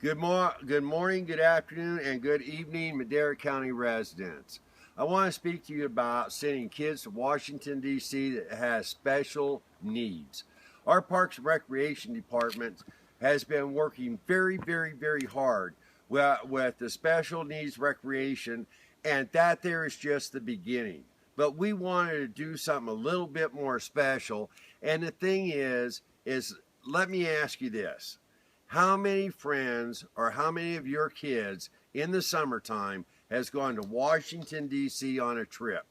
Good morning, good afternoon, and good evening, Madera County residents. I want to speak to you about sending kids to Washington, D.C. that has special needs. Our Parks and Recreation Department has been working very hard with the special needs recreation, and that there is just the beginning. But we wanted to do something a little bit more special, and the thing is let me ask you this. How many friends or how many of your kids in the summertime has gone to Washington, D.C. on a trip?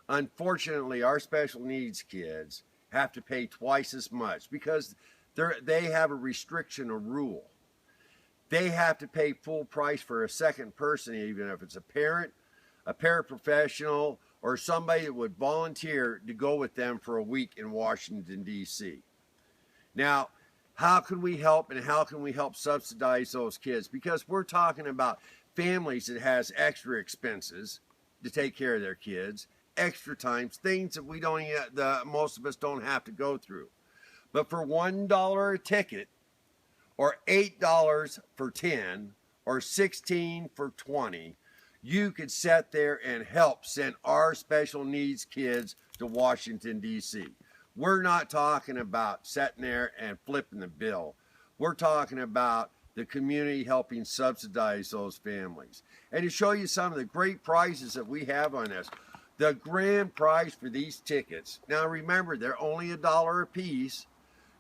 Unfortunately, our special needs kids have to pay twice as much because they have a restriction, a rule. They have to pay full price for a second person, even if it's a parent, a paraprofessional, or somebody that would volunteer to go with them for a week in Washington, D.C. Now, how can we help, and how can we help subsidize those kids? Because we're talking about families that has extra expenses to take care of their kids, extra times, things that we don't, most of us don't have to go through. But for $1 a ticket, or $8 for 10, or 16 for 20, you could sit there and help send our special needs kids to Washington, D.C. We're not talking about sitting there and flipping the bill. We're talking about the community helping subsidize those families. And to show you some of the great prizes that we have on this, the grand prize for these tickets, now remember, they're only $1 a piece.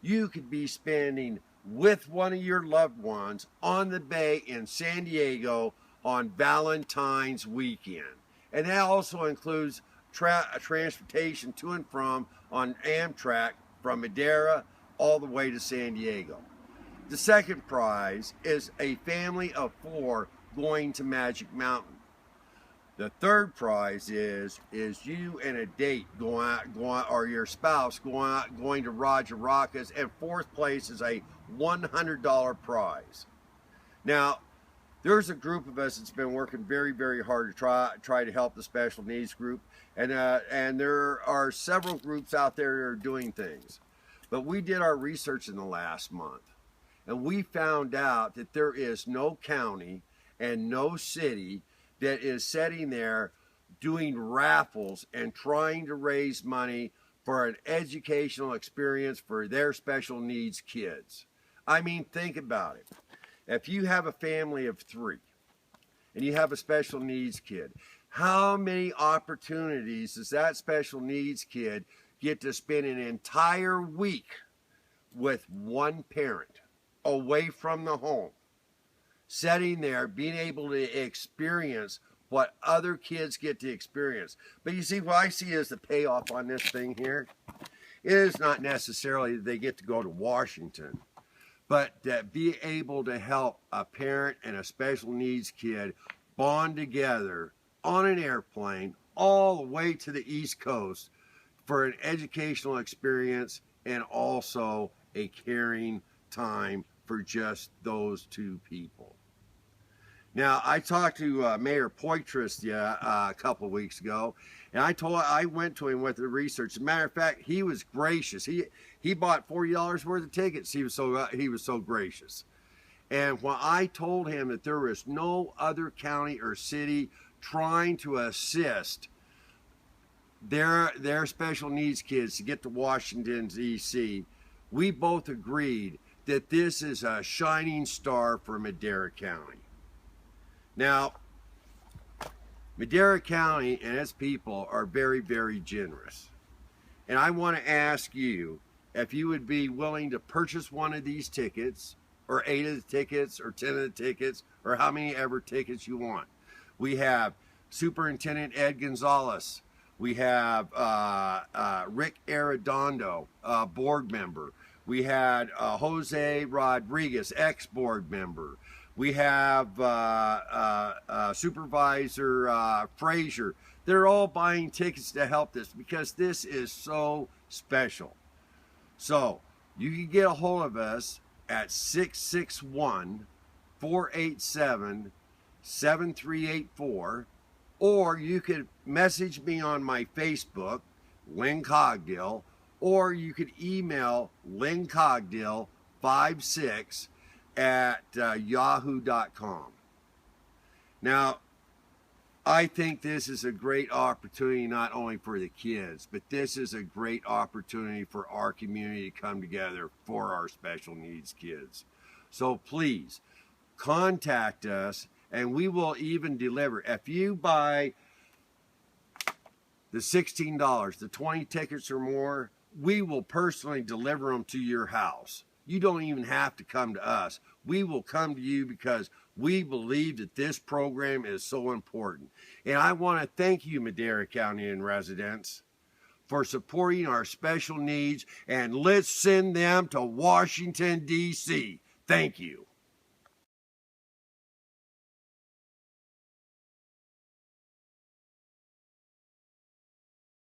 You could be spending with one of your loved ones on the bay in San Diego on Valentine's weekend. And that also includes transportation to and from on Amtrak from Madera all the way to San Diego. The second prize is a family of 4 going to Magic Mountain. The third prize is you and a date going out, or your spouse going to Roger Rocca's, and fourth place is a $100 prize. Now, there's a group of us that's been working very hard to try to help the special needs group, and there are several groups out there that are doing things. But we did our research in the last month, and we found out that there is no county and no city that is sitting there doing raffles and trying to raise money for an educational experience for their special needs kids. I mean, think about it. If you have a family of 3 and you have a special needs kid, how many opportunities does that special needs kid get to spend an entire week with one parent away from the home, sitting there, being able to experience what other kids get to experience? But you see, what I see as the payoff on this thing here is not necessarily that they get to go to Washington, but that be able to help a parent and a special needs kid bond together on an airplane all the way to the East Coast for an educational experience, and also a caring time for just those 2 people. Now, I talked to Mayor Poitras a couple of weeks ago, and I went to him with the research. As a matter of fact, he was gracious. He bought $40 worth of tickets. He was so gracious. And when I told him that there was no other county or city trying to assist their special needs kids to get to Washington, D.C., we both agreed that this is a shining star for Madera County. Now, Madera County and its people are very generous. And I want to ask you if you would be willing to purchase one of these tickets, or 8 of the tickets, or 10 of the tickets, or how many ever tickets you want. We have Superintendent Ed Gonzalez. We have Rick Arredondo, board member. We had Jose Rodriguez, ex-board member. We have Supervisor Frazier. They're all buying tickets to help this because this is so special. So you can get a hold of us at 661-487-7384, or you could message me on my Facebook, Lynn Cogdill, or you could email lynnraffletickets15 at yahoo.com. Now, I think this is a great opportunity not only for the kids, but this is a great opportunity for our community to come together for our special needs kids. So please contact us, and we will even deliver. If you buy the $16, the 20 tickets or more, we will personally deliver them to your house. You don't even have to come to us. We will come to you because we believe that this program is so important. And I want to thank you, Madera County and residents, for supporting our special needs, and let's send them to Washington, D.C. Thank you.